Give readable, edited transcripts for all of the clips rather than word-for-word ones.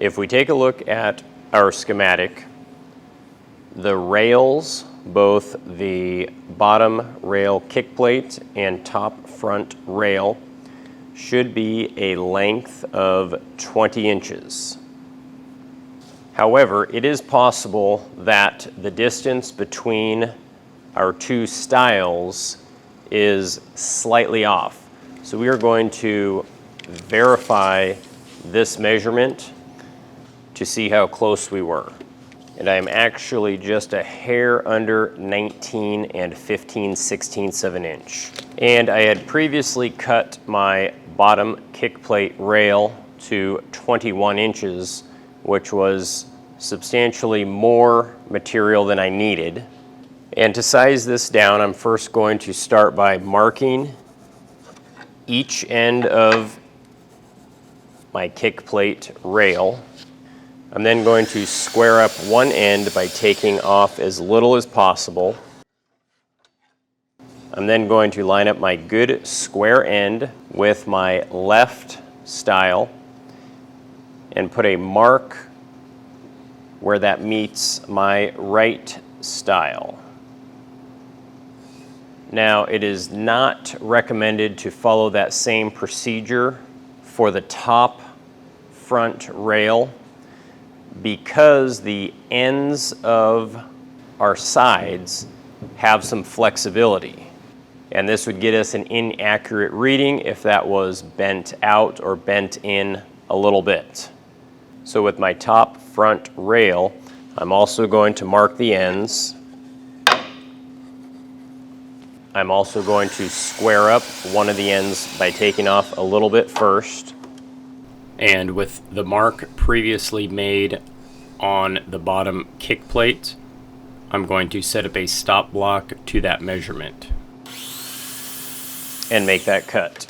If we take a look at our schematic, the rails, both the bottom rail kick plate and top front rail, should be a length of 20 inches. However, it is possible that the distance between our two stiles is slightly off. So we are going to verify this measurement to see how close we were. And I'm actually just a hair under 19 and 15/16 of an inch. And I had previously cut my bottom kick plate rail to 21 inches, which was substantially more material than I needed. And to size this down, I'm first going to start by marking each end of my kick plate rail. I'm then going to square up one end by taking off as little as possible. I'm then going to line up my good square end with my left stile and put a mark where that meets my right stile. Now, it is not recommended to follow that same procedure for the top front rail, because the ends of our sides have some flexibility. And this would get us an inaccurate reading if that was bent out or bent in a little bit. So with my top front rail, I'm also going to mark the ends. I'm also going to square up one of the ends by taking off a little bit first. And with the mark previously made on the bottom kick plate, I'm going to set up a stop block to that measurement and make that cut.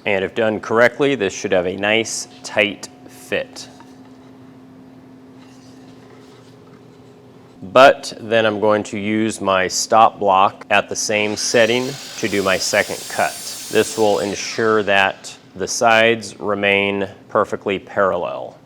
And if done correctly, this should have a nice tight fit. But then I'm going to use my stop block at the same setting to do my second cut. This will ensure that the sides remain perfectly parallel.